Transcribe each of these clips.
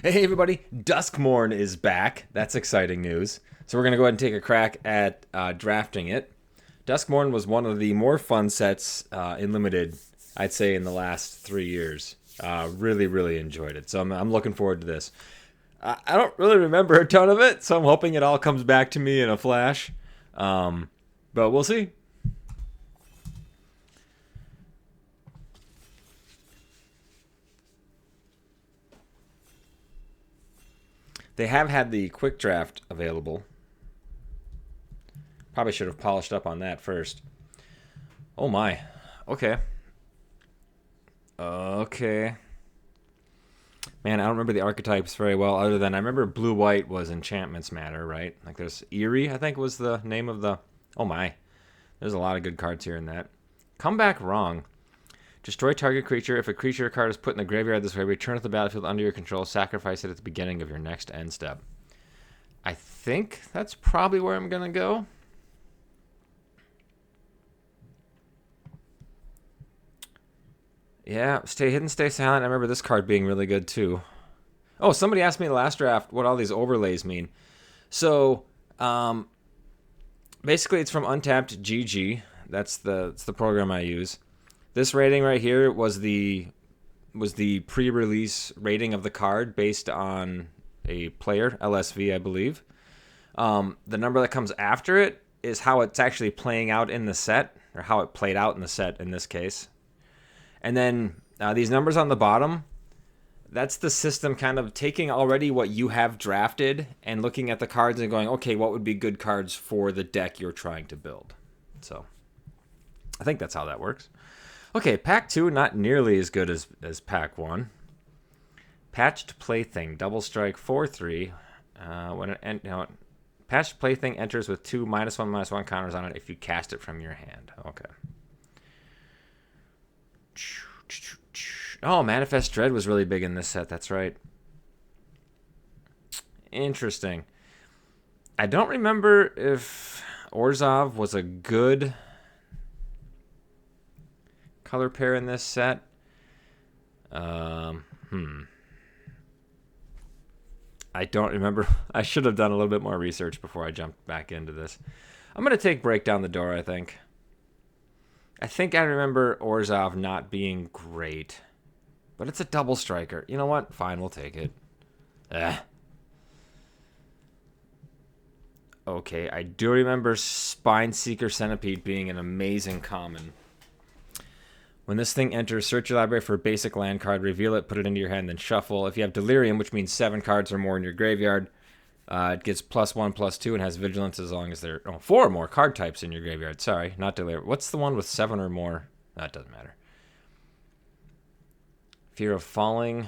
Hey everybody, Duskmourn is back. That's exciting news. So we're going to go ahead and take a crack at drafting it. Duskmourn was one of the more fun sets in Limited, I'd say, in the last 3 years. Really, really enjoyed it. So I'm looking forward to this. I don't really remember a ton of it, so I'm hoping it all comes back to me in a flash. But we'll see. They have had the quick draft available. Probably should have polished up on that first. Oh my. Okay. Okay. Man, I don't remember the archetypes very well, other than I remember blue-white was Enchantments Matter, right? Like there's Eerie, I think was the name of the... Oh my. There's a lot of good cards here in that. Come back wrong. Destroy target creature. If a creature card is put in the graveyard this way, return it to the battlefield under your control. Sacrifice it at the beginning of your next end step. I think that's probably where I'm going to go. Yeah, stay hidden, stay silent. I remember this card being really good too. Oh, somebody asked me in the last draft what all these overlays mean. So, basically it's from Untapped GG. That's the program I use. This rating right here was the pre-release rating of the card based on a player, LSV, I believe. The number that comes after it is how it's actually playing out in the set, or how it played out in the set in this case. And then these numbers on the bottom, that's the system kind of taking already what you have drafted and looking at the cards and going, okay, what would be good cards for the deck you're trying to build? So I think that's how that works. Okay, Pack 2, not nearly as good as Pack 1. Patched Plaything, double strike 4/3. Patched Plaything enters with 2 -1/-1 counters on it if you cast it from your hand. Okay. Oh, Manifest Dread was really big in this set. That's right. Interesting. I don't remember if Orzhov was a good color pair in this set. I don't remember. I should have done a little bit more research before I jumped back into this. I'm going to take Break Down the Door, I think. I think I remember Orzhov not being great. But it's a double striker. You know what? Fine, we'll take it. Okay, I do remember Spineseeker Centipede being an amazing common. When this thing enters, search your library for a basic land card, reveal it, put it into your hand, then shuffle. If you have Delirium, which means 7 cards or more in your graveyard, it gets +1/+2 and has Vigilance as long as there are 4 or more card types in your graveyard. Sorry, not Delirium. What's the one with 7 or more? That doesn't matter. Fear of Falling.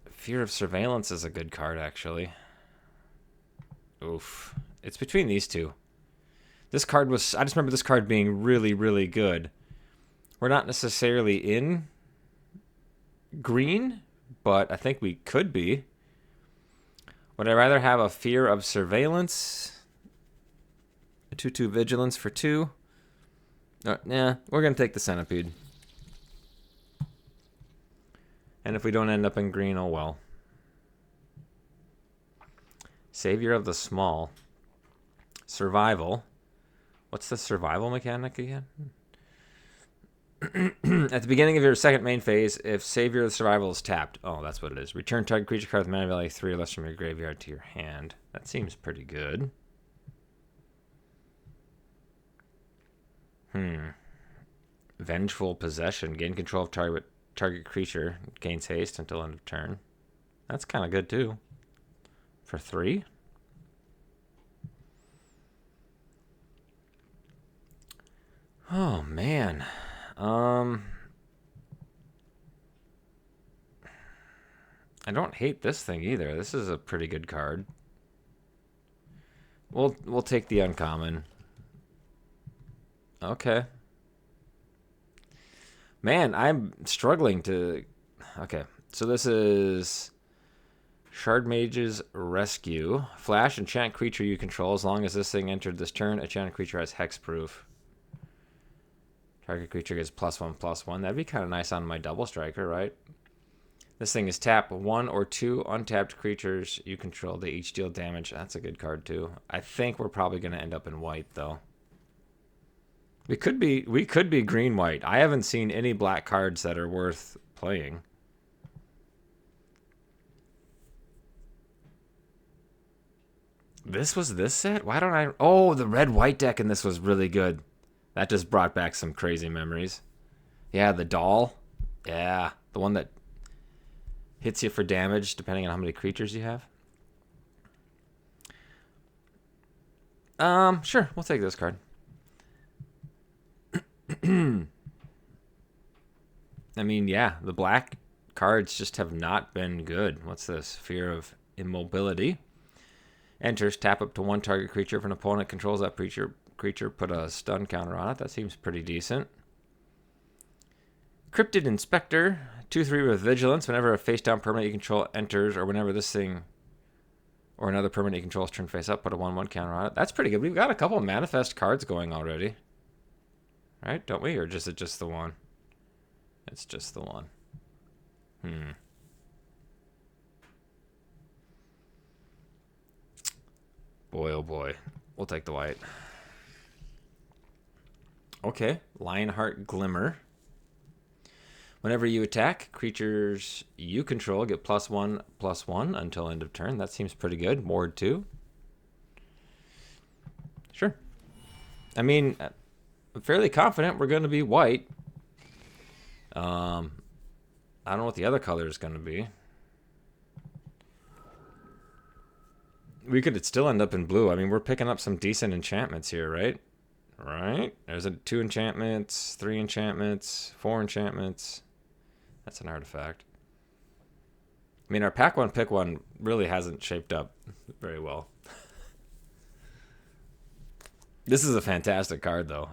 Fear of Surveillance is a good card, actually. Oof. It's between these two. This card was... I just remember this card being really, really good. We're not necessarily in green, but I think we could be. Would I rather have a Fear of Surveillance? A 2/2 Vigilance for 2? We're going to take the Centipede. And if we don't end up in green, oh well. Savior of the Small. Survival. What's the survival mechanic again? At the beginning of your second main phase, if Savior of the Survival is tapped, oh, that's what it is. Return target creature card with mana value 3 or less from your graveyard to your hand. That seems pretty good. Vengeful Possession. Gain control of target creature. Gains haste until end of turn. That's kind of good, too. For 3? Oh, man. I don't hate this thing either. This is a pretty good card. We'll take the uncommon. Okay. Man, I'm struggling to... Okay, so this is Shard Mage's Rescue. Flash, enchant creature you control. As long as this thing entered this turn, enchanted creature has hexproof. Target creature gets +1/+1. That'd be kind of nice on my double striker, right? This thing is tap 1 or 2 untapped creatures you control. They each deal damage. That's a good card too. I think we're probably going to end up in white though. We could be green white. I haven't seen any black cards that are worth playing. This was this set? Why don't I... Oh, the red-white deck in this was really good. That just brought back some crazy memories. Yeah, the doll. Yeah, the one that hits you for damage depending on how many creatures you have. Sure, we'll take this card. I mean, yeah, the black cards just have not been good. What's this? Fear of Immobility. Enters, tap up to 1 target creature. If an opponent controls that creature, put a stun counter on it. That seems pretty decent. Cryptid Inspector. 2/3 with Vigilance. Whenever a face-down permanent you control enters, or whenever this thing or another permanent you control is turned face up, put a 1/1 counter on it. That's pretty good. We've got a couple of manifest cards going already. Right? Don't we? Or is it just the one? It's just the one. Boy, oh boy. We'll take the white. Okay. Lionheart Glimmer. Whenever you attack, creatures you control get +1/+1 until end of turn. That seems pretty good. Ward 2. Sure. I mean, I'm fairly confident we're going to be white. I don't know what the other color is going to be. We could still end up in blue. I mean, we're picking up some decent enchantments here, right? Right? There's 2 enchantments, 3 enchantments, 4 enchantments. That's an artifact. I mean, our pack 1, pick 1 really hasn't shaped up very well. This is a fantastic card, though.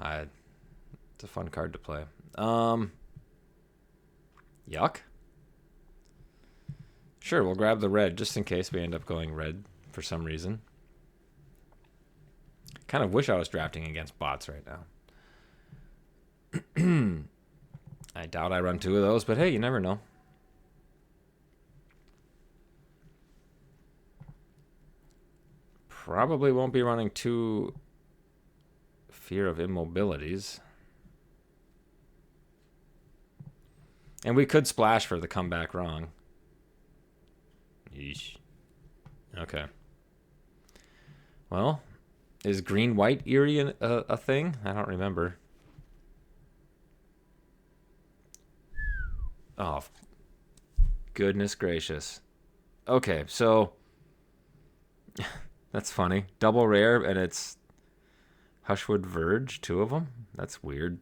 It's a fun card to play. Yuck. Sure, we'll grab the red just in case we end up going red for some reason. Kind of wish I was drafting against bots right now. I doubt I run 2 of those, but hey, you never know. Probably won't be running 2 Fear of Immobilities. And we could splash for the comeback wrong. Yeesh. Okay. Well, is green-white Eerie a thing? I don't remember. Oh, goodness gracious. Okay, so... That's funny. Double rare, and it's Hushwood Verge, 2 of them? That's weird.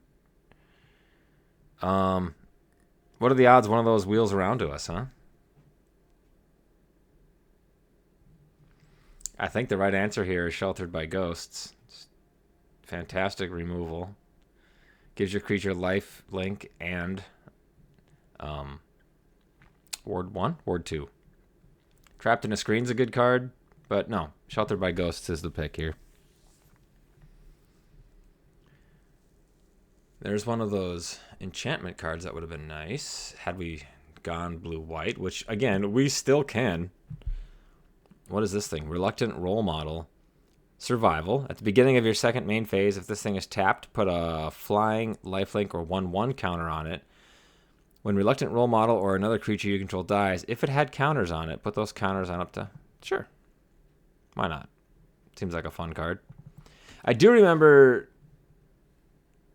What are the odds one of those wheels around to us, huh? I think the right answer here is Sheltered by Ghosts. It's fantastic removal. Gives your creature life, link, and Ward 1, Ward 2. Trapped in a Screen's a good card, but no, Sheltered by Ghosts is the pick here. There's one of those enchantment cards that would have been nice had we gone blue-white, which, again, we still can. What is this thing? Reluctant Role Model. Survival. At the beginning of your second main phase, if this thing is tapped, put a flying, lifelink, or 1/1 counter on it. When Reluctant Role Model or another creature you control dies, if it had counters on it, put those counters on up to... Sure. Why not? Seems like a fun card. I do remember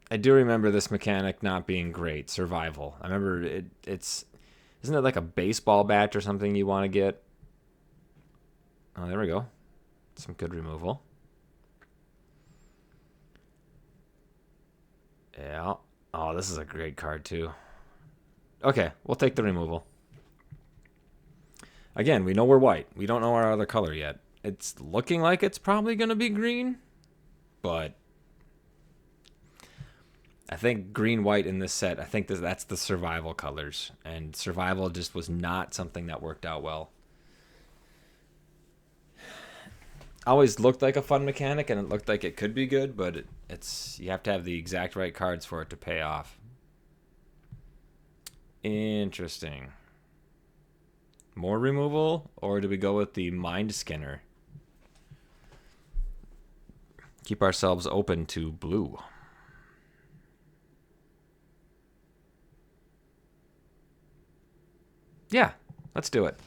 this mechanic not being great. Survival. I remember it's... Isn't it like a baseball bat or something you want to get? Oh, there we go. Some good removal. Yeah. Oh, this is a great card, too. Okay, we'll take the removal. Again, we know we're white. We don't know our other color yet. It's looking like it's probably going to be green, but I think green-white in this set, I think that's the survival colors, and survival just was not something that worked out well. Always looked like a fun mechanic, and it looked like it could be good, but it's you have to have the exact right cards for it to pay off. Interesting. More removal, or do we go with the Mind Skinner? Keep ourselves open to blue. Yeah, let's do it.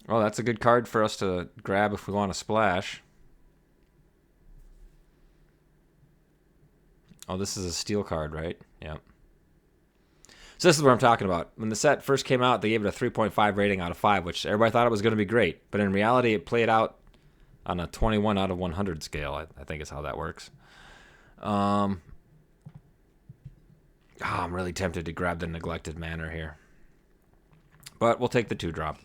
Oh, that's a good card for us to grab if we want to splash. Oh, this is a steel card, right? Yep. So this is what I'm talking about. When the set first came out, they gave it a 3.5 rating out of 5, which everybody thought it was going to be great. But in reality, it played out on a 21 out of 100 scale, I think is how that works. I'm really tempted to grab the Neglected Manor here. But we'll take the 2-drop.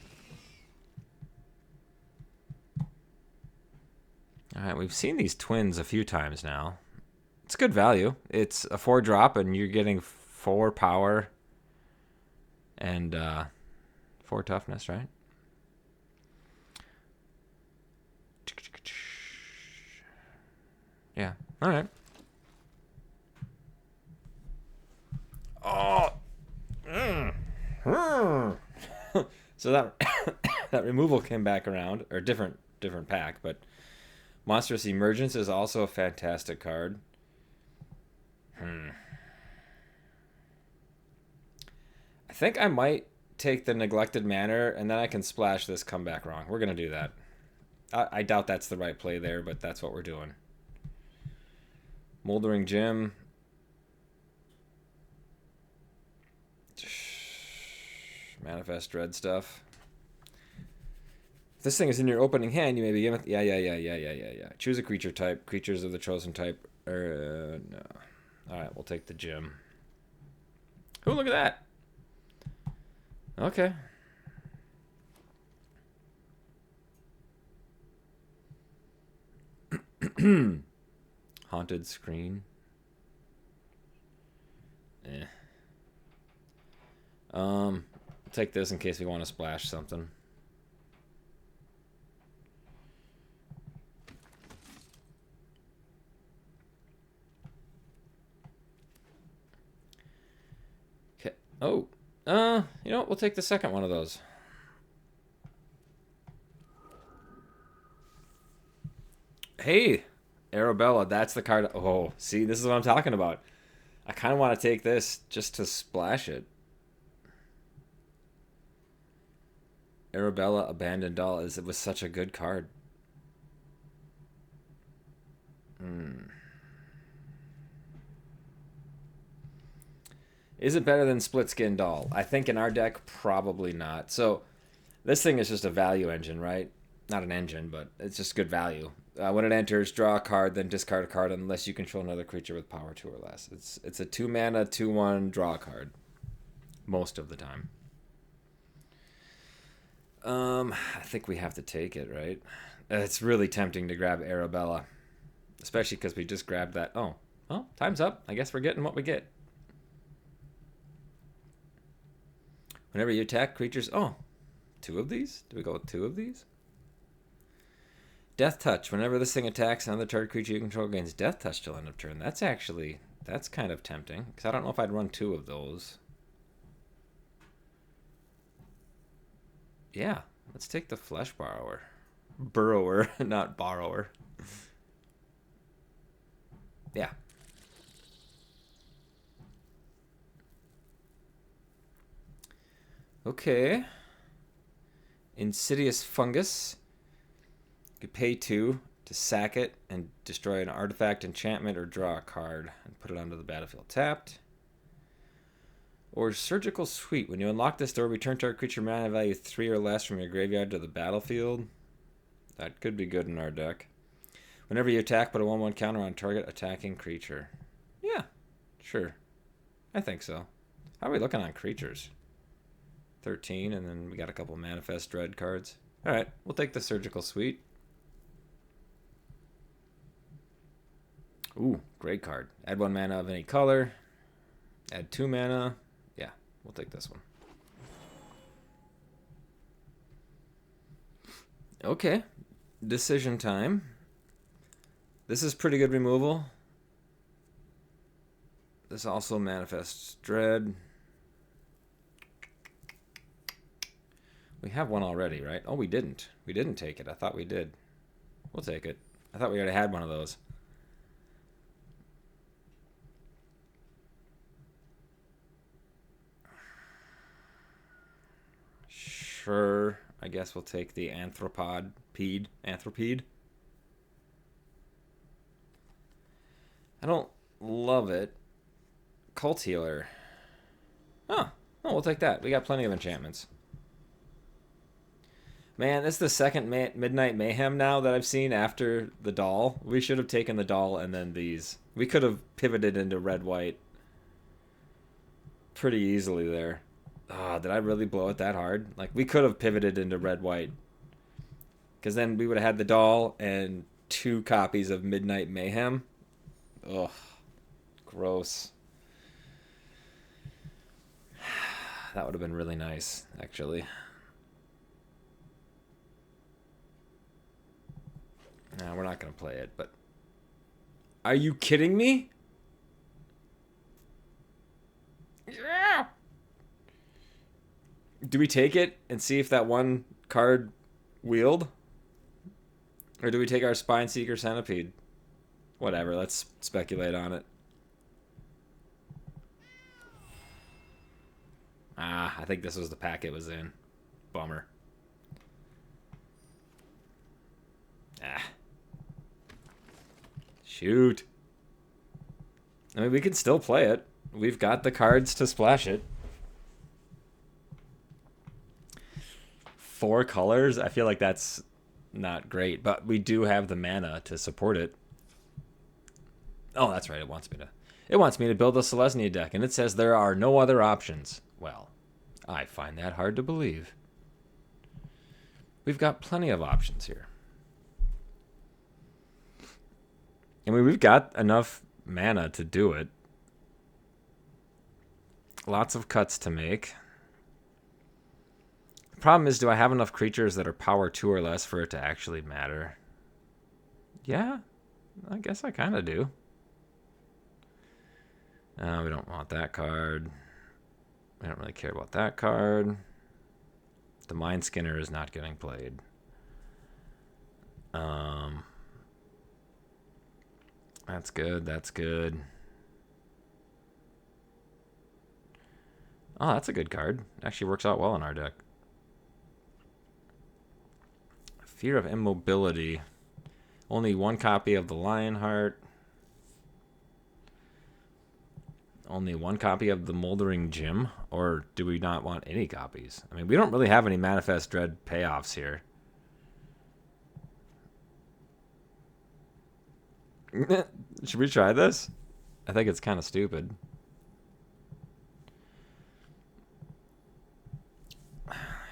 All right, we've seen these twins a few times now. It's good value. It's a 4-drop, and you're getting 4 power and 4 toughness, right? Yeah. All right. Oh. So that that removal came back around, or different pack, but Monstrous Emergence is also a fantastic card. I think I might take the Neglected Manor, and then I can splash this Come Back Wrong. We're going to do that. I doubt that's the right play there, but that's what we're doing. Moldering Gym. Manifest Dread stuff. If this thing is in your opening hand, you may be given... Yeah. Choose a creature type. Creatures of the chosen type. No. Alright, we'll take the Gym. Oh, look at that. Okay. Haunted Screen. Take this in case we want to splash something. Okay. Oh. You know what? We'll take the second one of those. Hey, Arabella, that's the card. Oh, see, this is what I'm talking about. I kind of want to take this just to splash it. Arabella Abandoned Doll it was such a good card. Is it better than Split Skin Doll? I think in our deck, probably not. So this thing is just a value engine, right? Not an engine, but it's just good value. When it enters, draw a card, then discard a card unless you control another creature with power 2 or less. It's a 2-mana, 2/1 draw card. Most of the time. I think we have to take it, right? It's really tempting to grab Arabella. Especially because we just grabbed that. Oh, well, time's up. I guess we're getting what we get. Whenever you attack creatures... Oh, 2 of these? Do we go with 2 of these? Death Touch. Whenever this thing attacks another target creature you control gains Death Touch till end of turn. That's kind of tempting. Because I don't know if I'd run 2 of those. Yeah, let's take the Flesh Borrower. Burrower, not Borrower. Yeah. Okay. Insidious Fungus. You could pay 2 to sack it and destroy an artifact, enchantment, or draw a card and put it onto the battlefield tapped. Or Surgical Sweep. When you unlock this door, return target creature mana value 3 or less from your graveyard to the battlefield. That could be good in our deck. Whenever you attack, put a 1/1 counter on target attacking creature. Yeah, sure. I think so. How are we looking on creatures? 13, and then we got a couple Manifest Dread cards. Alright, we'll take the Surgical Sweep. Ooh, great card. Add 1 mana of any color. Add 2 mana. Yeah, we'll take this one. Okay. Decision time. This is pretty good removal. This also manifests dread. We have one already, right? Oh, we didn't. We didn't take it. I thought we did. We'll take it. I thought we already had one of those. Sure. I guess we'll take the Anthropede. I don't love it. Cult Healer. Oh, we'll take that. We got plenty of enchantments. Man, this is the second Midnight Mayhem now that I've seen after the doll. We should have taken the doll and then these. We could have pivoted into red-white pretty easily there. Oh, did I really blow it that hard? Like, we could have pivoted into red-white. Because then we would have had the doll and 2 copies of Midnight Mayhem. Ugh. Gross. That would have been really nice, actually. No, we're not going to play it, but... Are you kidding me? Yeah! Do we take it and see if that one card wheeled? Or do we take our Spineseeker Centipede? Whatever, let's speculate on it. Ah, I think this was the pack it was in. Bummer. Ah. Shoot. I mean, we can still play it. We've got the cards to splash it. 4 colors? I feel like that's not great, but we do have the mana to support it. Oh, that's right. It wants me to build a Selesnya deck, and it says there are no other options. Well, I find that hard to believe. We've got plenty of options here. I mean, we've got enough mana to do it. Lots of cuts to make. The problem is, do I have enough creatures that are power 2 or less for it to actually matter? Yeah, I guess I kind of do. We don't want that card. We don't really care about that card. The Mind Skinner is not getting played. That's good. That's good. Oh, that's a good card. Actually works out well in our deck. Fear of Immobility. Only 1 copy of the Lionheart. Only 1 copy of the Moldering Gym? Or do we not want any copies? I mean, we don't really have any Manifest Dread payoffs here. Should we try this? I think it's kind of stupid.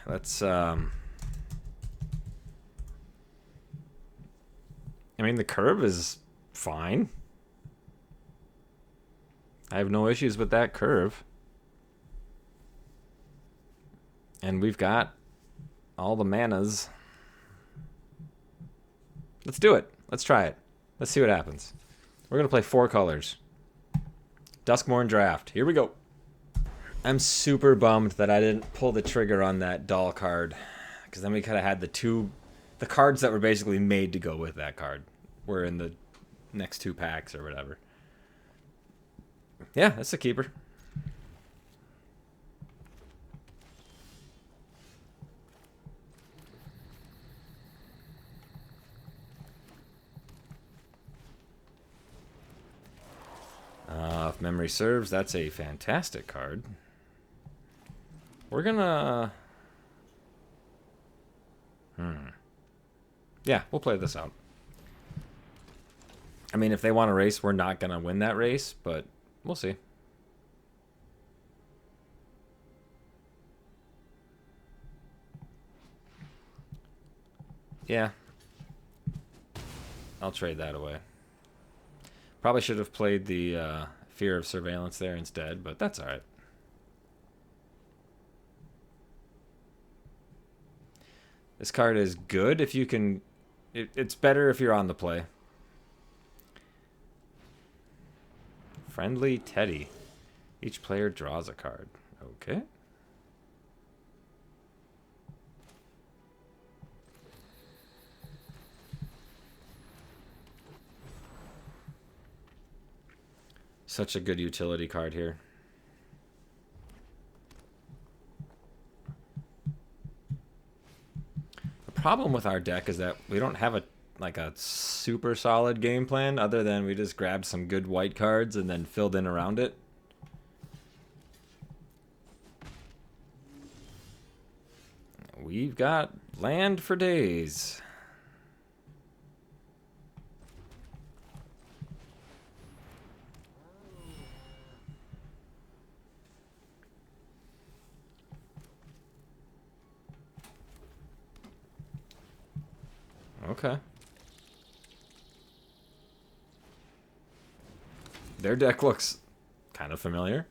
Let's, I mean, the curve is fine. I have no issues with that curve. And we've got all the manas. Let's do it. Let's try it. Let's see what happens. We're going to play 4 colors. Duskmourn draft. Here we go. I'm super bummed that I didn't pull the trigger on that doll card. Because then we could have had the cards that were basically made to go with that card were in the next 2 packs or whatever. Yeah, that's a keeper. If memory serves, that's a fantastic card. We're gonna... Yeah, we'll play this out. I mean, if they want a race, we're not gonna win that race, but we'll see. Yeah. I'll trade that away. Probably should have played the Fear of Surveillance there instead, but that's alright. This card is good if you can... It's better if you're on the play. Friendly Teddy. Each player draws a card. Okay. Such a good utility card here. The problem with our deck is that we don't have a super solid game plan other than we just grabbed some good white cards and then filled in around it. We've got land for days. Okay. Their deck looks kind of familiar.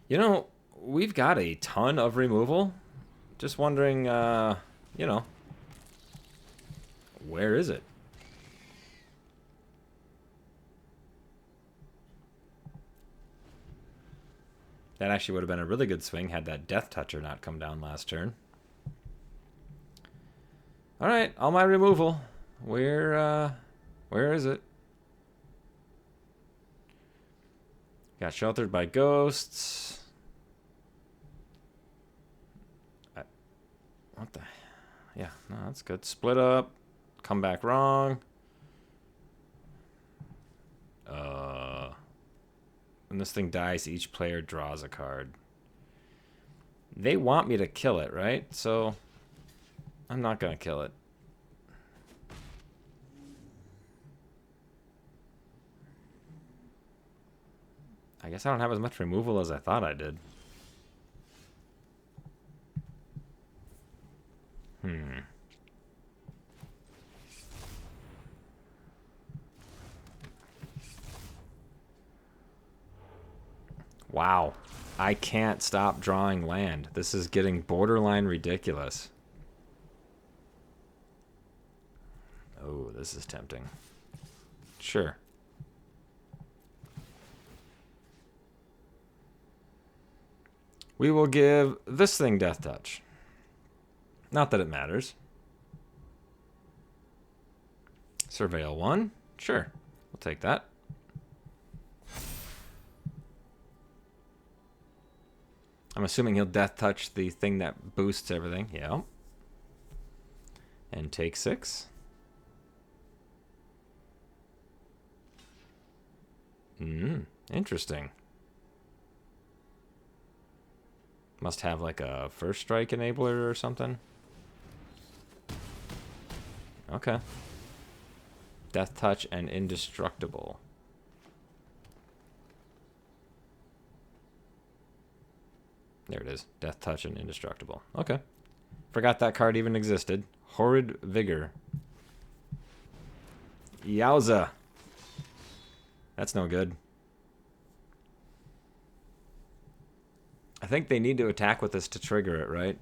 You know, we've got a ton of removal. Just wondering, you know, where is it? That actually would have been a really good swing had that Death Toucher not come down last turn. All right, all my removal. Where is it? Got Sheltered by Ghosts. What the? Yeah, no, that's good. Split up. Come back wrong. When this thing dies, each player draws a card. They want me to kill it, right? So I'm not going to kill it. I guess I don't have as much removal as I thought I did. Wow. I can't stop drawing land. This is getting borderline ridiculous. Oh, this is tempting. Sure. We will give this thing Death Touch. Not that it matters. Surveil 1? Sure. We'll take that. I'm assuming he'll Death Touch the thing that boosts everything. Yeah. And take 6. Interesting. Must have like a first strike enabler or something. Okay. Death Touch and Indestructible. There it is. Death Touch and Indestructible. Okay. Forgot that card even existed. Horrid Vigor. Yowza. That's no good. I think they need to attack with this to trigger it, right?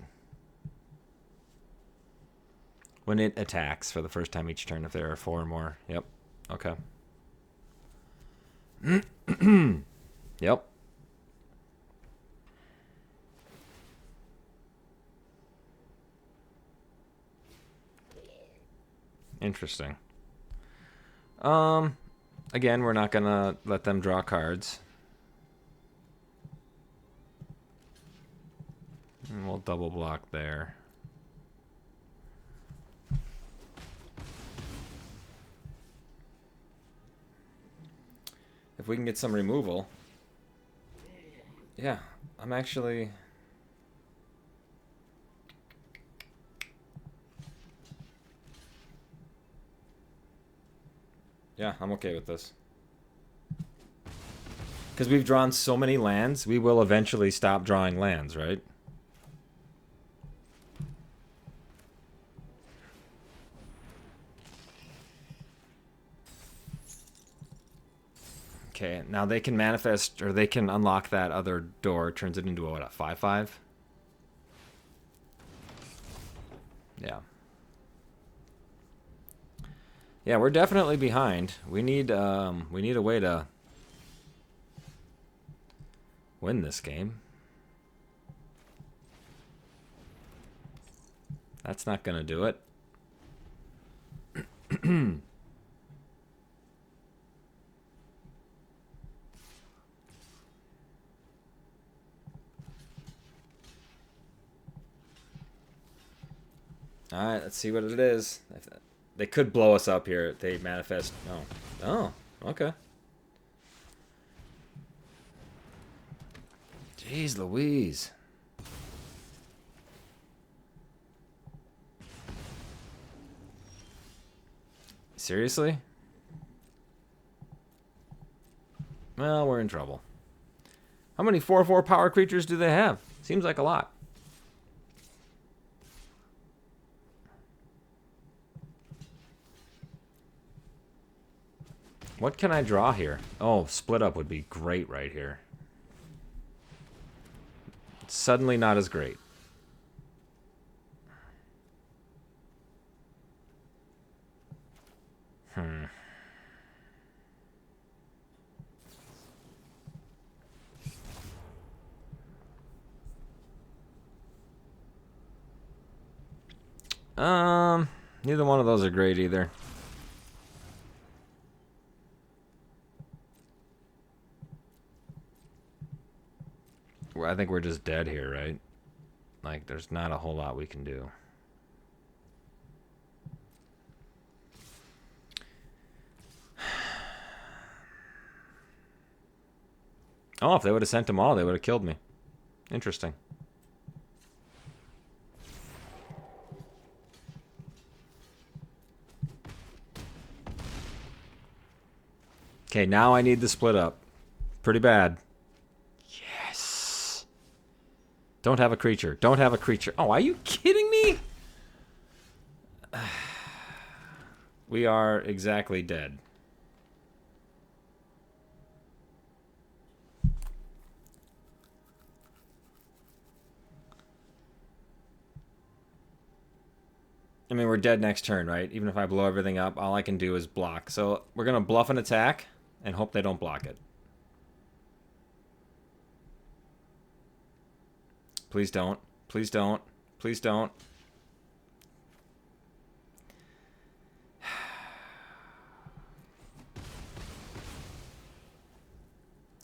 When it attacks for the first time each turn if there are 4 or more. Yep. Okay. Yep. Interesting. Again, we're not gonna let them draw cards. And we'll double block there. If we can get some removal. Yeah, I'm actually... Yeah, I'm okay with this. Because we've drawn so many lands, we will eventually stop drawing lands, right? Okay, now they can manifest, or they can unlock that other door, turns it into a, what, a 5/5? Yeah. Yeah, we're definitely behind. We need a way to win this game. That's not gonna do it. Alright, let's see what it is. They could blow us up here. They manifest. Oh. Oh, okay. Jeez Louise. Seriously? Well, we're in trouble. How many 4/4 power creatures do they have? Seems like a lot. What can I draw here? Oh, split up would be great right here. It's suddenly not as great. Neither one of those are great either. I think we're just dead here, right? Like, there's not a whole lot we can do. Oh, if they would have sent them all, they would have killed me. Interesting. Okay, now I need the split up. Pretty bad. Yes. Don't have a creature. Don't have a creature. Oh, are you kidding me? We are exactly dead. I mean, we're dead next turn, right? Even if I blow everything up, all I can do is block. So we're going to bluff an attack and hope they don't block it. Please don't. Please don't. Please don't.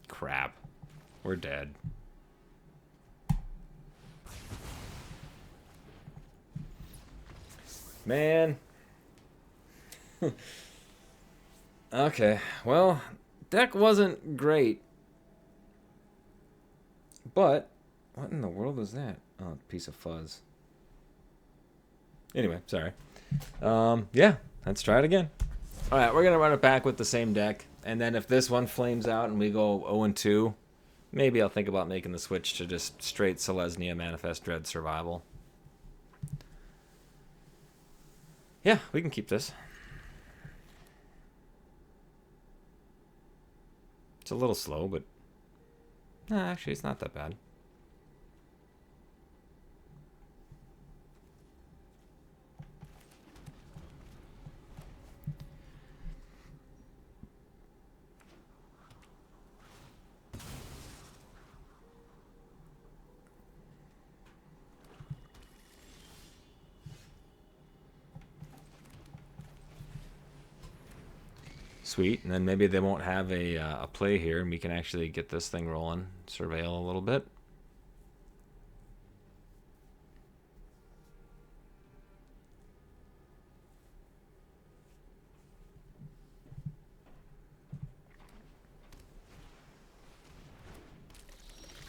Crap. We're dead. Man. Okay, well, deck wasn't great. But, what in the world is that? Oh, piece of fuzz. Anyway, sorry. Yeah, let's try it again. Alright, we're going to run it back with the same deck. And then if this one flames out and we go 0-2, maybe I'll think about making the switch to just straight Selesnya Manifest Dread Survival. Yeah, we can keep this. It's a little slow, but... Nah, actually, it's not that bad. Sweet, and then maybe they won't have a play here, and we can actually get this thing rolling, surveil a little bit.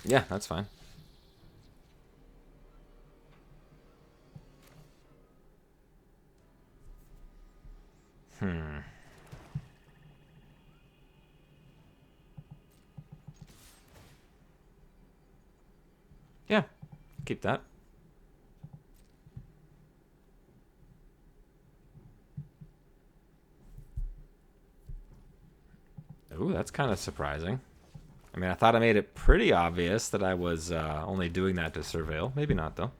Yeah, that's fine. Yeah, keep that. Ooh, that's kind of surprising. I mean, I thought I made it pretty obvious that I was only doing that to surveil. Maybe not, though.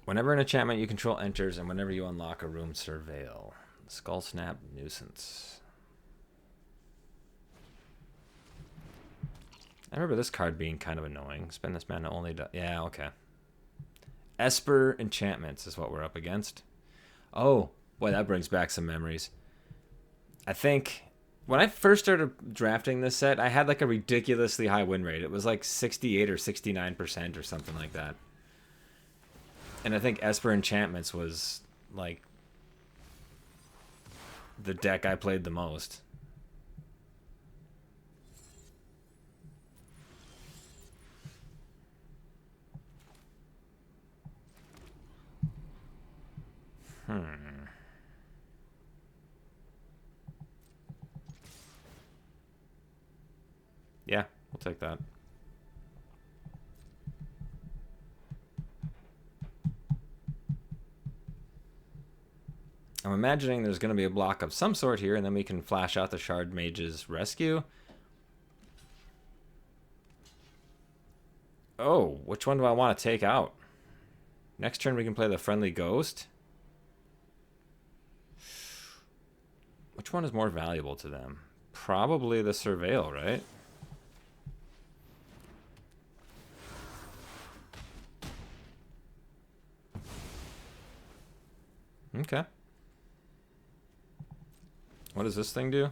Whenever an enchantment you control enters, and whenever you unlock a room, surveil. Skull Snap Nuisance. I remember this card being kind of annoying. Spend this mana only to... Yeah, okay. Esper Enchantments is what we're up against. Oh, boy, that brings back some memories. I think when I first started drafting this set, I had like a ridiculously high win rate. It was like 68 or 69% or something like that. And I think Esper Enchantments was like the deck I played the most. Yeah, we'll take that. I'm imagining there's going to be a block of some sort here, and then we can flash out the Shard Mage's Rescue. Oh, which one do I want to take out? Next turn we can play the Friendly Ghost. Which one is more valuable to them? Probably the Surveil, right? Okay. What does this thing do?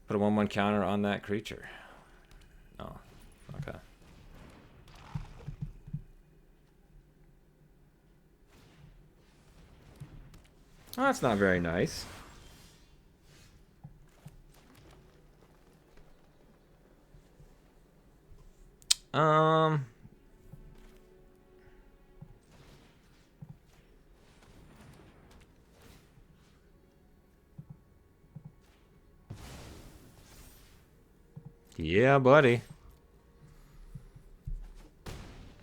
Put a 1/1 counter on that creature. Oh, okay. Oh, that's not very nice. Yeah, buddy.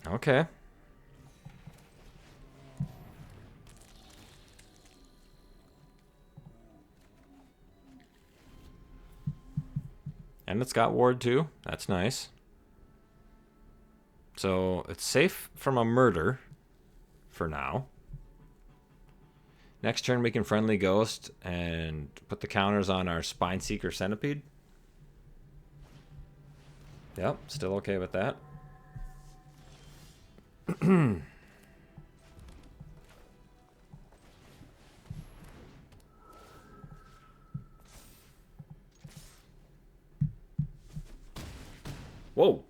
Okay. And it's got ward too. That's nice. So it's safe from a murder for now. Next turn we can Friendly Ghost and put the counters on our Spineseeker Centipede. Yep, still okay with that. Whoa.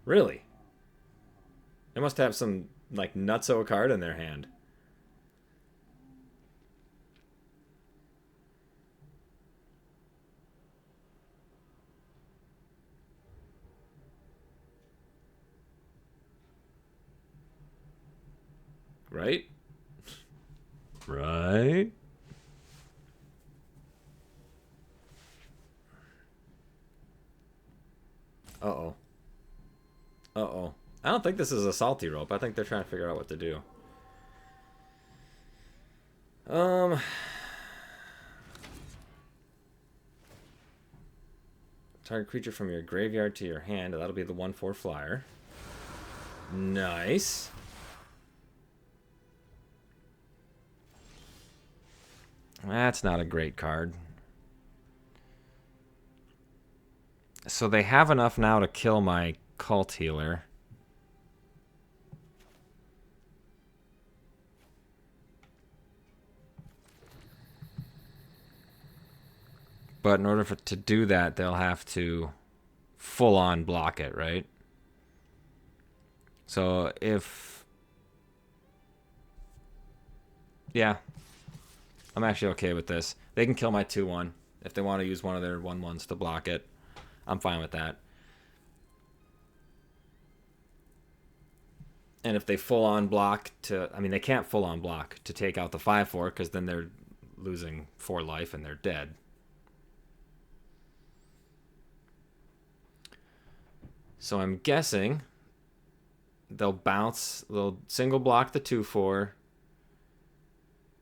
Really? They must have some, like, nutso card in their hand. Right? Right? Uh-oh. Uh-oh. I don't think this is a salty rope. I think they're trying to figure out what to do. Target creature from your graveyard to your hand. That'll be the 1/4 flyer. Nice. That's not a great card. So they have enough now to kill my Cult Healer. But in order to do that, they'll have to full-on block it, right? So if... Yeah. I'm actually okay with this. They can kill my 2/1 if they want to use one of their 1/1s to block it. I'm fine with that. And if they full-on block to... I mean, they can't full-on block to take out the 5/4 because then they're losing 4 life and they're dead. So I'm guessing they'll bounce, they'll single block the 2/4,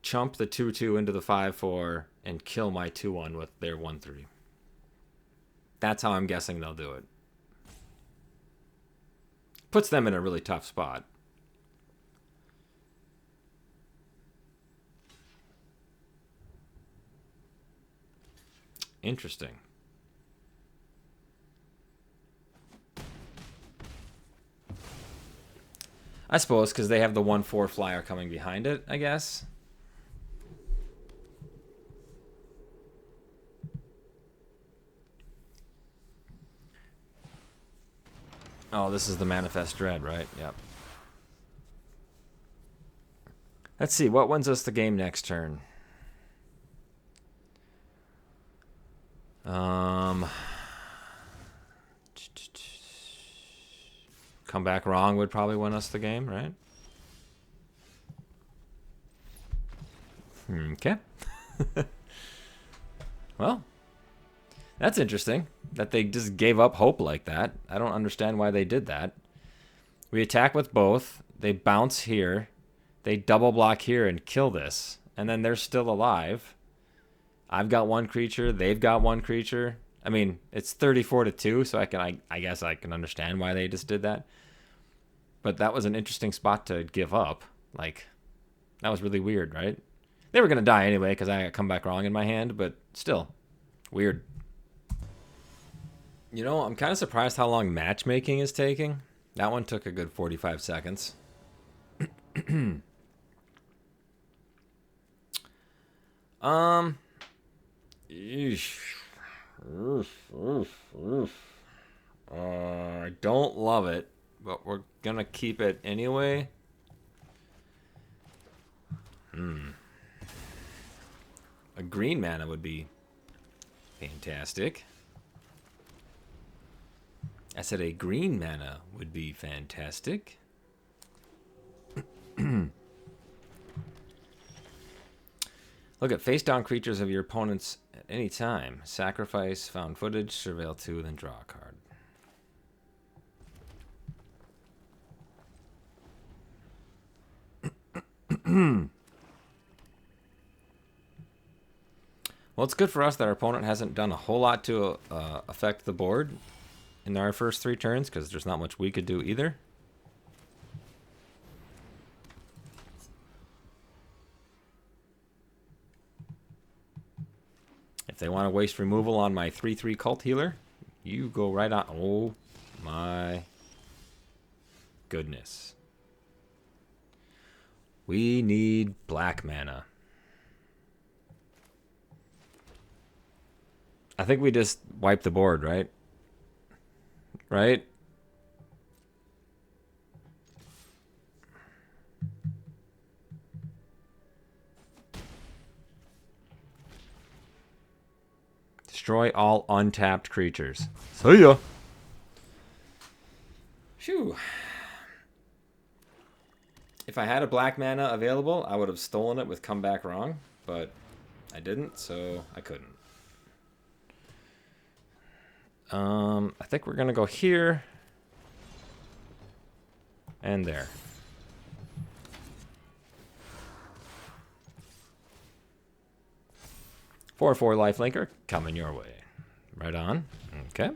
chump the 2/2 into the 5/4, and kill my 2/1 with their 1/3. That's how I'm guessing they'll do it. Puts them in a really tough spot. Interesting. I suppose because they have the 1/4 flyer coming behind it, I guess. Oh, this is the Manifest Dread, right? Yep. Let's see, what wins us the game next turn? Come back wrong would probably win us the game, right? Okay. Well, that's interesting that they just gave up hope like that. I don't understand why they did that. We attack with both. They bounce here. They double block here and kill this. And then they're still alive. I've got one creature. They've got one creature. I mean, it's 34-2, so I guess I can understand why they just did that. But that was an interesting spot to give up. Like, that was really weird, right? They were going to die anyway because I got come back wrong in my hand, but still, weird. You know, I'm kind of surprised how long matchmaking is taking. That one took a good 45 seconds. I don't love it, but we're gonna keep it anyway. A green mana would be fantastic. I said a green mana would be fantastic. Look at face down creatures of your opponents at any time. Sacrifice, found footage, surveil 2, then draw a card. Well, it's good for us that our opponent hasn't done a whole lot to affect the board in our first 3 turns, because there's not much we could do either. If they want to waste removal on my 3/3 Cult Healer, you go right on. Oh my goodness. We need black mana. I think we just wipe the board, right? Right? Destroy all untapped creatures. See ya. Phew. If I had a black mana available, I would have stolen it with Come Back Wrong, but I didn't, so I couldn't. I think we're gonna go here and there. 4/4 lifelinker coming your way. Right on. Okay.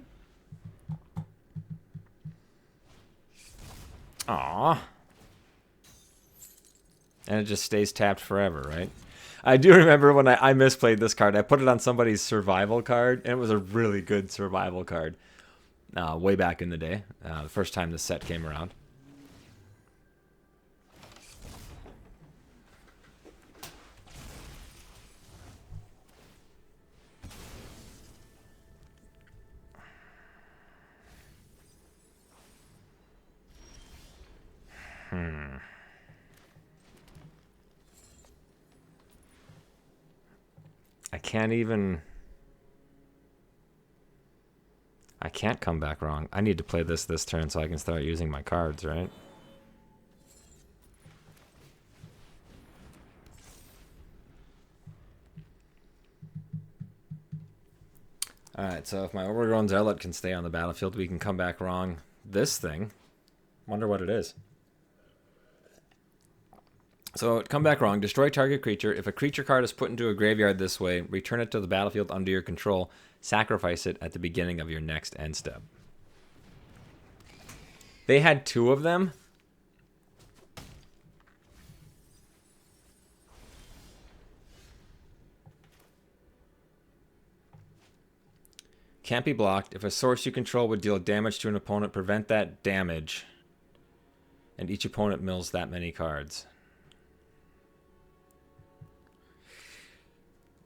Aww. And it just stays tapped forever, right? I do remember when I misplayed this card. I put it on somebody's survival card, and it was a really good survival card. Way back in the day. The first time this set came around. I can't come back wrong. I need to play this turn so I can start using my cards, right? Alright, so if my Overgrown Zealot can stay on the battlefield, we can come back wrong. This thing, wonder what it is. So, come back wrong. Destroy target creature. If a creature card is put into a graveyard this way, return it to the battlefield under your control. Sacrifice it at the beginning of your next end step. They had two of them. Can't be blocked. If a source you control would deal damage to an opponent, prevent that damage. And each opponent mills that many cards.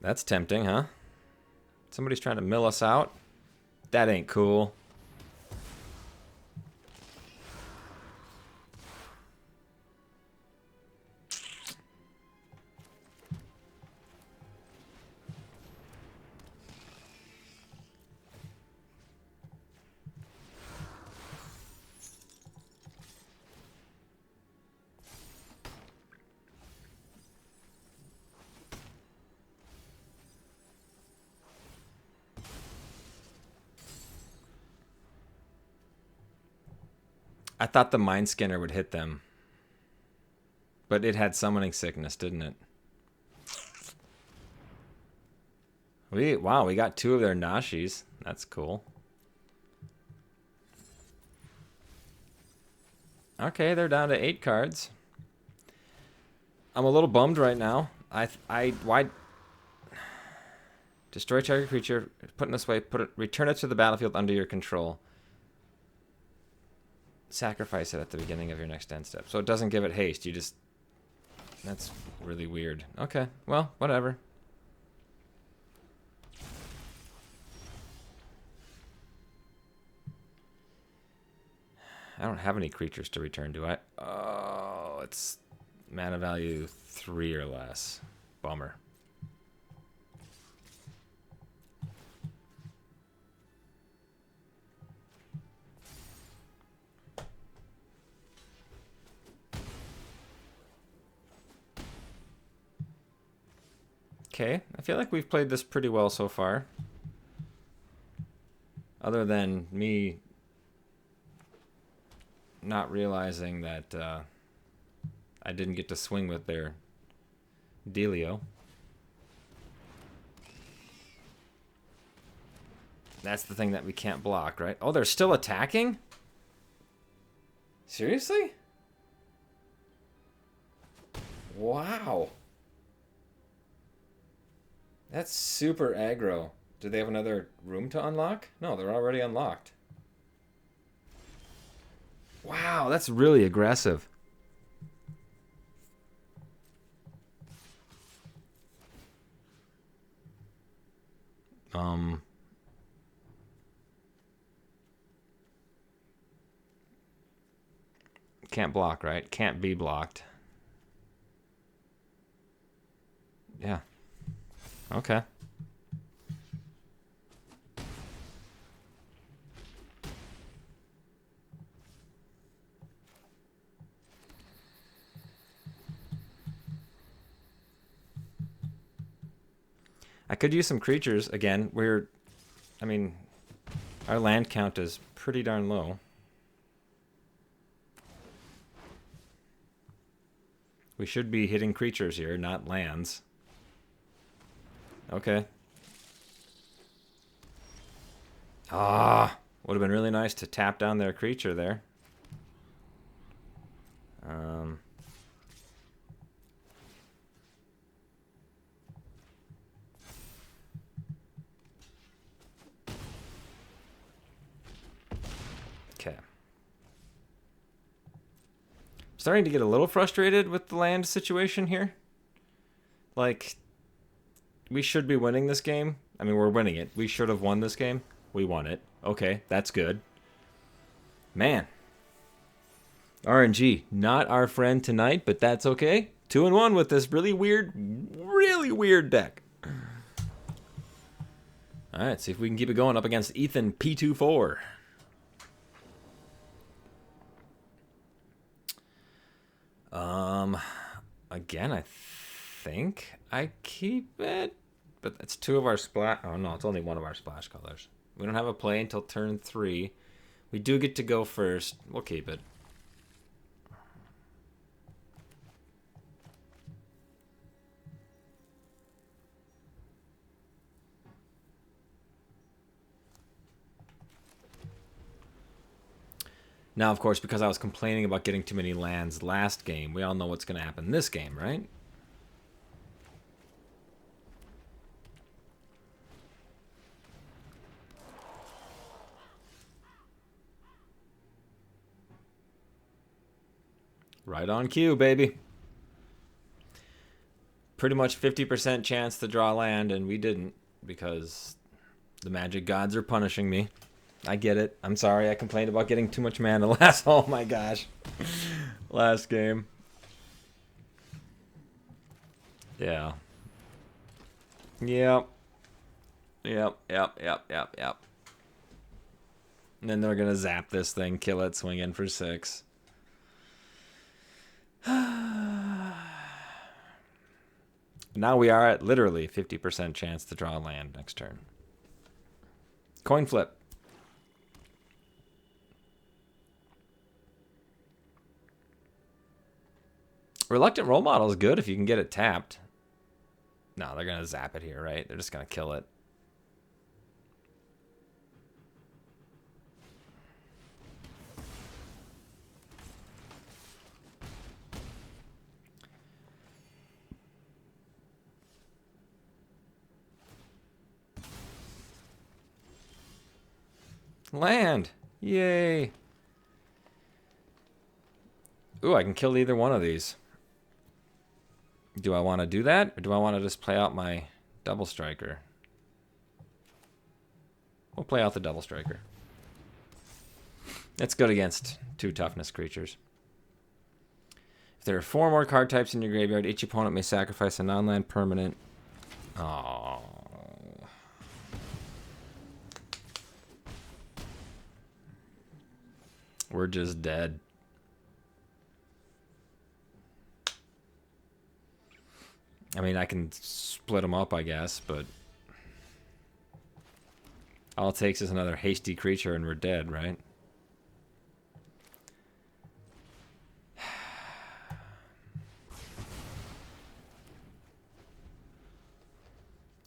That's tempting, huh? Somebody's trying to mill us out? That ain't cool. I thought the Mind Scanner would hit them. But it had Summoning Sickness, didn't it? Wow, we got two of their Nashis. That's cool. Okay, they're down to 8 cards. I'm a little bummed right now. Why destroy target creature, put in this way, return it to the battlefield under your control. Sacrifice it at the beginning of your next end step. So it doesn't give it haste, you just... That's really weird. Okay, well, whatever. I don't have any creatures to return, do I? Oh, it's mana value 3 or less. Bummer. Okay, I feel like we've played this pretty well so far. Other than me not realizing that I didn't get to swing with their dealio. That's the thing that we can't block, right? Oh, they're still attacking? Seriously? Wow. That's super aggro. Do they have another room to unlock? No, they're already unlocked. Wow, that's really aggressive. Can't block, right? Can't be blocked. Yeah. Okay. I could use some creatures again. I mean, our land count is pretty darn low. We should be hitting creatures here, not lands. Okay. Ah, would have been really nice to tap down their creature there. Okay. Starting to get a little frustrated with the land situation here. Like, we should be winning this game. I mean, we're winning it. We should have won this game. We won it. Okay, that's good. Man. RNG, not our friend tonight, but that's okay. 2-1 with this really weird deck. Alright, see if we can keep it going up against Ethan P24. Again, I think I keep it, but it's 2 of our splash. Oh no, it's only 1 of our splash colors. We don't have a play until turn 3. We do get to go first. We'll keep it. Now, of course, because I was complaining about getting too many lands last game, we all know what's going to happen this game, right? Right on cue, baby. Pretty much 50% chance to draw land, and we didn't because the magic gods are punishing me. I get it. I'm sorry. I complained about getting too much mana last. Oh my gosh. Last game. Yeah. Yep. Yep. And then they're going to zap this thing, kill it, swing in for 6. Now we are at literally 50% chance to draw land next turn. Coin flip. Reluctant Role Model is good if you can get it tapped. No, they're going to zap it here, right? They're just going to kill it. Land! Yay! Ooh, I can kill either one of these. Do I want to do that? Or do I want to just play out my double striker? We'll play out the double striker. It's good against 2 toughness creatures. If there are 4 more card types in your graveyard, each opponent may sacrifice a non-land permanent. Oh. We're just dead. I mean, I can split them up, I guess, but all it takes is another hasty creature and we're dead, right?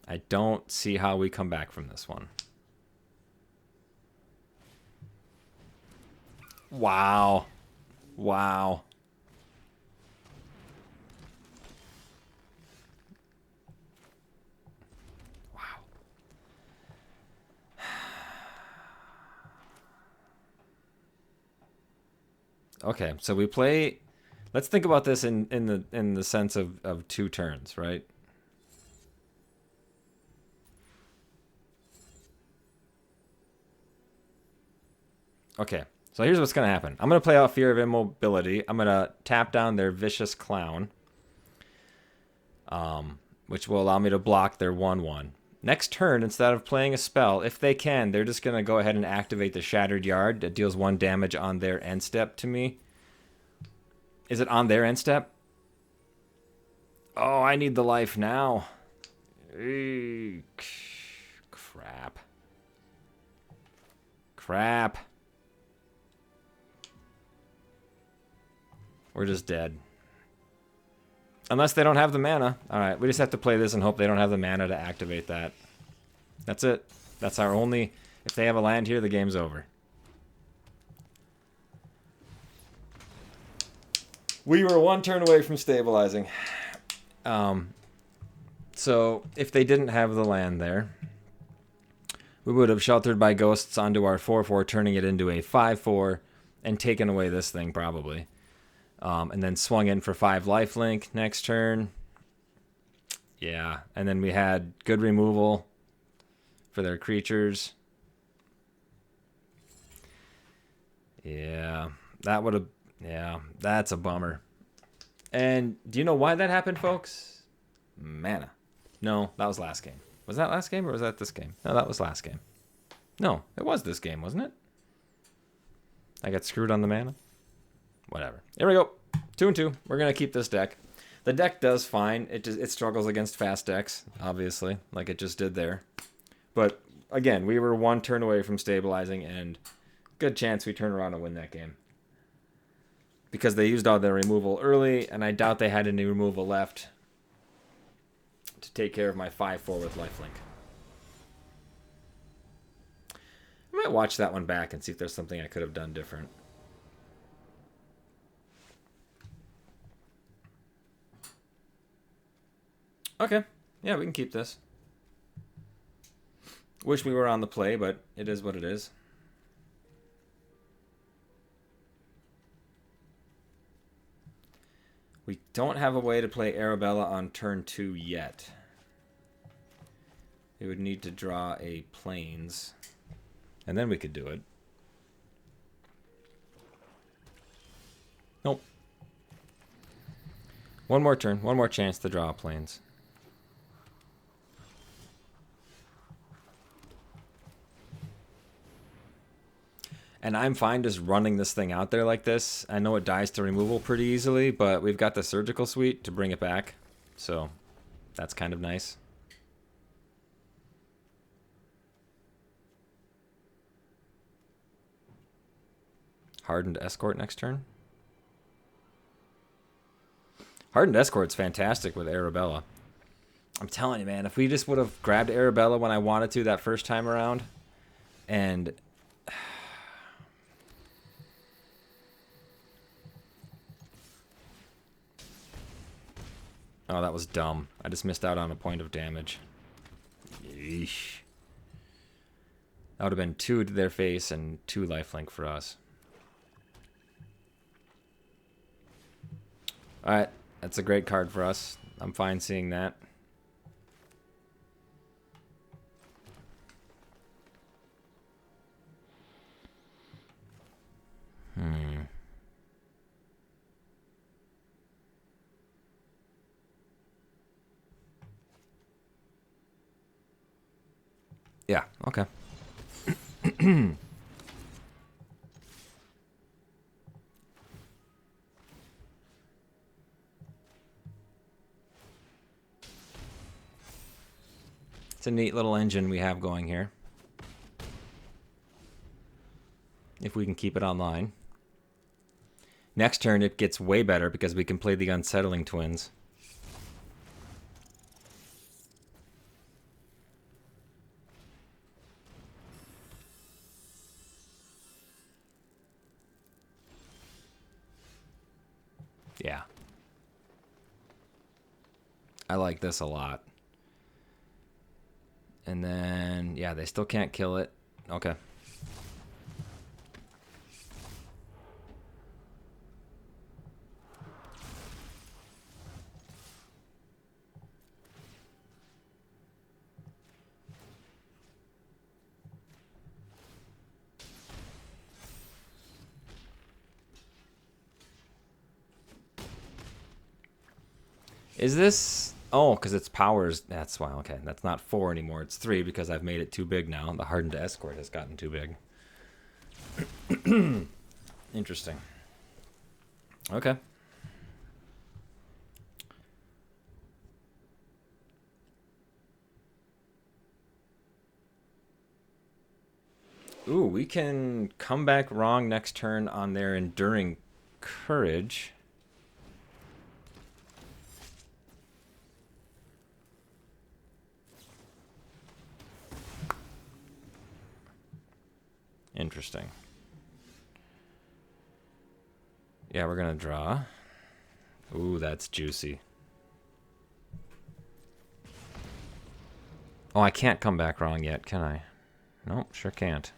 I don't see how we come back from this one. Wow. Wow. Wow. Okay, so we play. Let's think about this in the sense of 2 turns, right? Okay, so here's what's going to happen. I'm going to play out Fear of Immobility. I'm going to tap down their Vicious Clown, which will allow me to block their 1/1. Next turn, instead of playing a spell, if they can, they're just going to go ahead and activate the Shattered Yard. That deals 1 damage on their end step to me. Is it on their end step? Oh, I need the life now. Eek. Crap. Crap. We're just dead. Unless they don't have the mana. Alright, we just have to play this and hope they don't have the mana to activate that. That's it. That's our only... If they have a land here, the game's over. We were 1 turn away from stabilizing. So, if they didn't have the land there, we would have Sheltered by Ghosts onto our 4/4, turning it into a 5/4, and taken away this thing, probably. And then swung in for 5 lifelink next turn. Yeah, and then we had good removal for their creatures. Yeah, that would have... Yeah, that's a bummer. And do you know why that happened, folks? Mana. No, that was last game. Was that last game or was that this game? No, that was last game. No, it was this game, wasn't it? I got screwed on the mana. Whatever. Here we go. 2-2. We're going to keep this deck. The deck does fine. It struggles against fast decks, obviously, like it just did there. But, again, we were 1 turn away from stabilizing, and good chance we turn around and win that game. Because they used all their removal early, and I doubt they had any removal left to take care of my 5/4 with lifelink. I might watch that one back and see if there's something I could have done different. Okay. Yeah, we can keep this. Wish we were on the play, but it is what it is. We don't have a way to play Arabella on turn 2 yet. We would need to draw a plains, and then we could do it. Nope. One more turn, one more chance to draw a plains. And I'm fine just running this thing out there like this. I know it dies to removal pretty easily, but we've got the surgical suite to bring it back. So that's kind of nice. Hardened Escort next turn. Hardened Escort's fantastic with Arabella. I'm telling you, man, if we just would have grabbed Arabella when I wanted to that first time around, and oh, that was dumb. I just missed out on a point of damage. Yeesh. That would have been 2 to their face and 2 lifelink for us. Alright, that's a great card for us. I'm fine seeing that. Yeah, okay. It's a neat little engine we have going here. If we can keep it online. Next turn it gets way better because we can play the Unsettling Twins. Yeah. I like this a lot. And then, yeah, they still can't kill it. Okay. Is this... Oh, because its powers... That's why, okay. That's not 4 anymore. It's 3 because I've made it too big now. The Hardened Escort has gotten too big. Interesting. Okay. Ooh, we can come back wrong next turn on their Enduring Courage. Interesting. Yeah, we're gonna draw. Ooh, that's juicy. Oh, I can't come back wrong yet, can I? Nope, sure can't.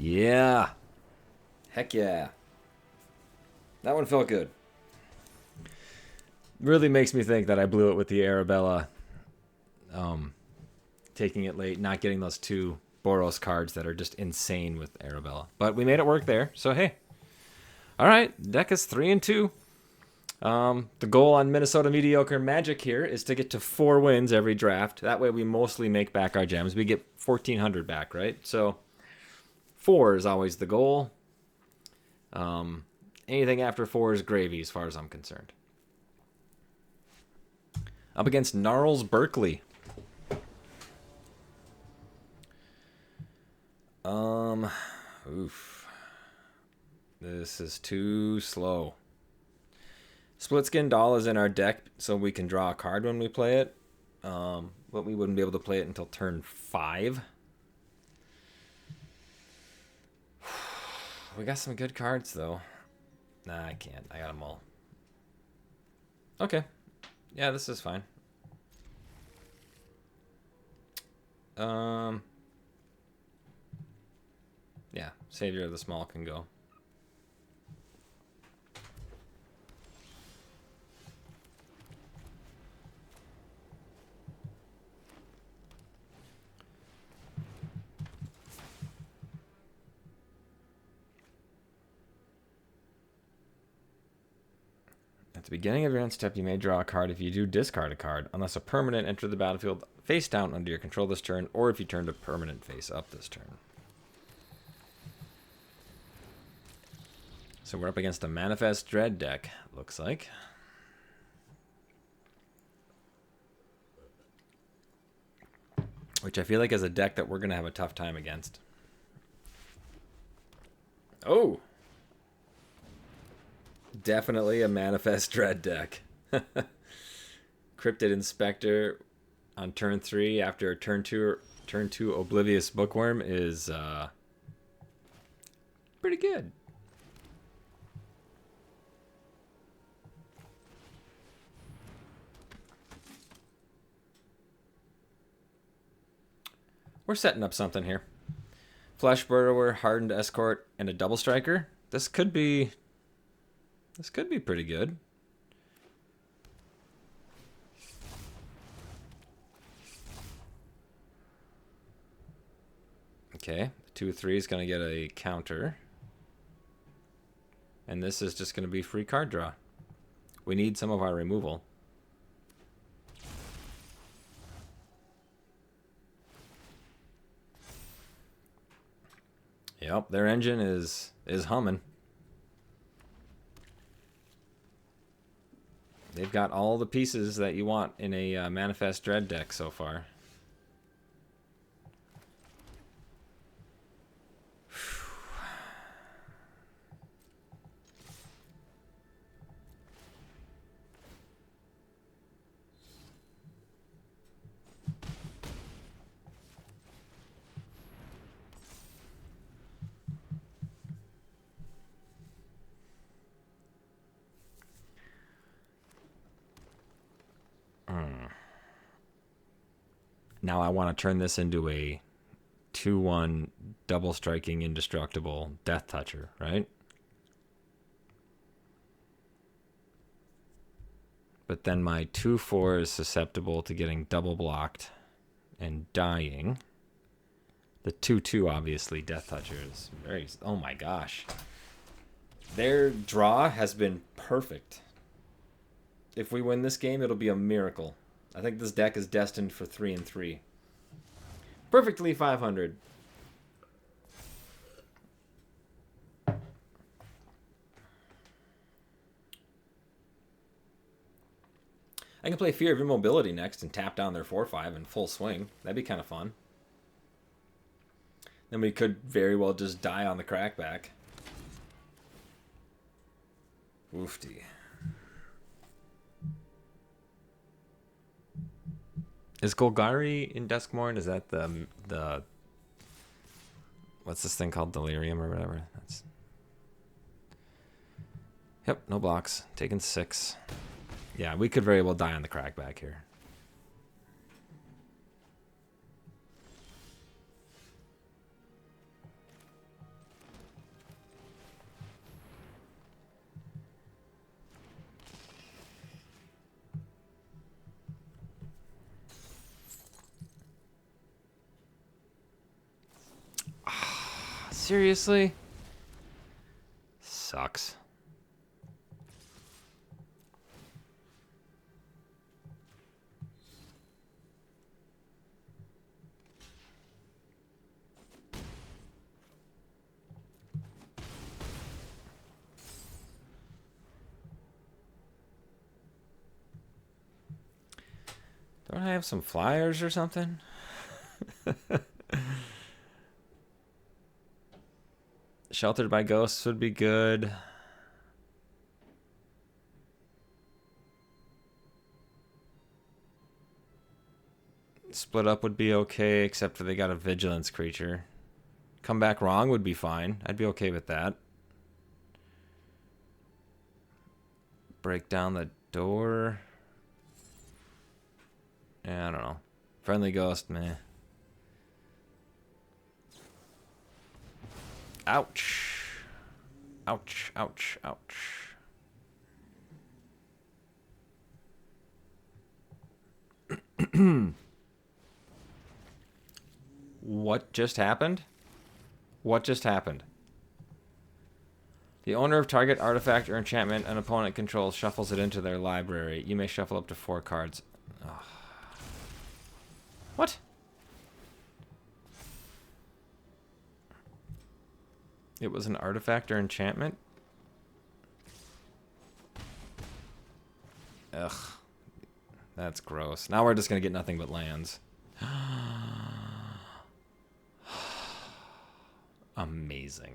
Yeah. Heck yeah. That one felt good. Really makes me think that I blew it with the Arabella. Taking it late, not getting those 2 Boros cards that are just insane with Arabella. But we made it work there, so hey. Alright, deck is 3-2. The goal on Minnesota Mediocre Magic here is to get to 4 wins every draft. That way we mostly make back our gems. We get 1,400 back, right? So 4 is always the goal. Anything after 4 is gravy as far as I'm concerned. Up against Gnarls Berkeley. Oof. This is too slow. Split Skin Doll is in our deck so we can draw a card when we play it. But we wouldn't be able to play it until turn 5. We got some good cards, though. Nah, I can't. I got them all. Okay. Yeah, this is fine. Yeah, Savior of the Small can go. At the beginning of your end step, you may draw a card. If you do, discard a card, unless a permanent entered the battlefield face down under your control this turn, or if you turned a permanent face up this turn. So we're up against a Manifest Dread deck, looks like. Which I feel like is a deck that we're going to have a tough time against. Oh! Definitely a Manifest Dread deck. Cryptid Inspector on turn 3 after turn 2 Oblivious Bookworm is pretty good. We're setting up something here. Flesh Burrower, Hardened Escort, and a Double Striker. This could be pretty good. Okay, 2/3 is going to get a counter. And this is just going to be free card draw. We need some of our removal. Yep, their engine is humming. They've got all the pieces that you want in a Manifest Dread deck so far. Now I want to turn this into a 2/1 double striking indestructible Death Toucher, right? But then my 2/4 is susceptible to getting double blocked and dying. The 2/2 obviously Death Toucher is very... Oh my gosh. Their draw has been perfect. If we win this game, it'll be a miracle. I think this deck is destined for 3-3. Perfectly 500. I can play Fear of Immobility next and tap down their 4/5 in full swing. That'd be kind of fun. Then we could very well just die on the crackback. Oofty. Is Golgari in Duskmourn? Is that the what's this thing called, Delirium or whatever? That's... Yep, no blocks. Taking 6. Yeah, we could very well die on the crackback here. Seriously? Sucks. Don't I have some flyers or something? Sheltered by Ghosts would be good. Split up would be okay, except for they got a vigilance creature. Come back wrong would be fine. I'd be okay with that. Break down the door. Yeah, I don't know. Friendly ghost, meh. Ouch. Ouch, ouch, ouch. What just happened? What just happened? The owner of target artifact or enchantment an opponent controls shuffles it into their library. You may shuffle up to 4 cards. Ugh. What? It was an artifact or enchantment? Ugh. That's gross. Now we're just going to get nothing but lands. Amazing.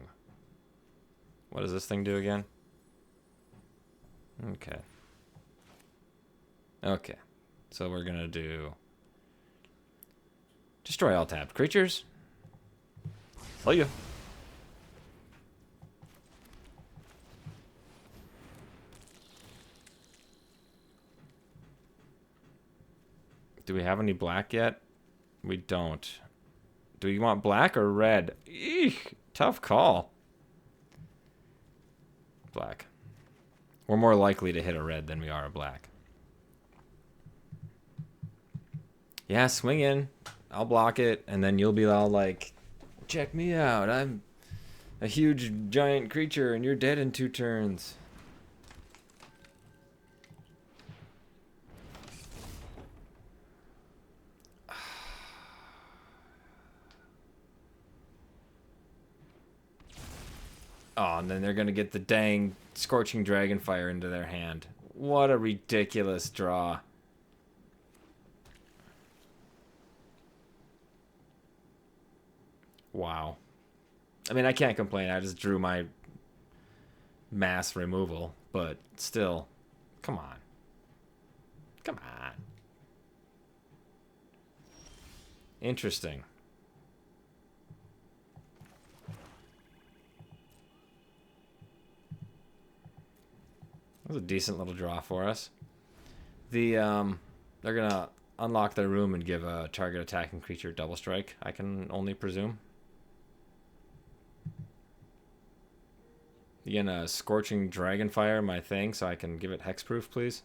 What does this thing do again? Okay. Okay. So we're going to do... Destroy all tapped creatures. See ya. Do we have any black yet? We don't. Do you want black or red? Eek, tough call. Black. We're more likely to hit a red than we are a black. Yeah, swing in. I'll block it, and then you'll be all like, check me out. I'm a huge giant creature, and you're dead in 2 turns. Oh, and then they're going to get the dang Scorching Dragonfire into their hand. What a ridiculous draw. Wow. I mean, I can't complain. I just drew my mass removal, but still, come on. Come on. Interesting. That was a decent little draw for us. They're gonna unlock their room and give a target attacking creature double strike, I can only presume. You gonna Scorching Dragonfire my thing so I can give it hexproof, please?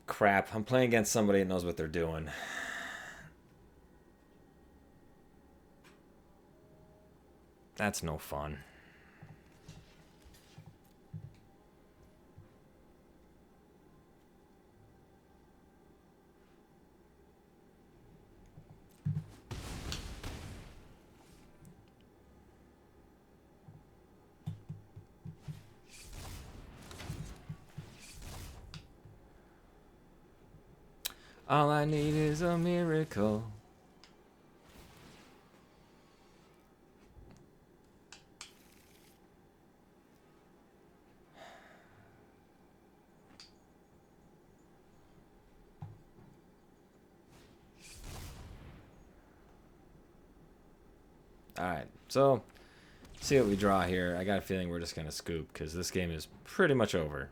Crap, I'm playing against somebody that knows what they're doing. That's no fun. All I need is a miracle. Alright, so see what we draw here. I got a feeling we're just going to scoop because this game is pretty much over.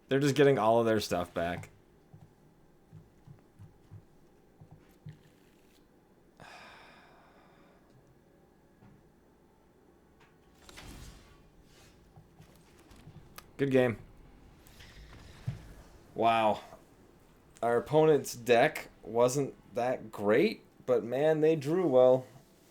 They're just getting all of their stuff back. Good game. Wow. Our opponent's deck wasn't that great, but man, they drew well.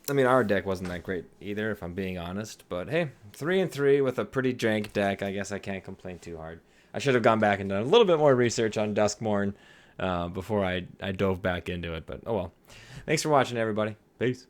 I mean, our deck wasn't that great either, if I'm being honest. But hey, 3-3 with a pretty jank deck. I guess I can't complain too hard. I should have gone back and done a little bit more research on Duskmourn before I dove back into it. But oh well. Thanks for watching, everybody. Peace.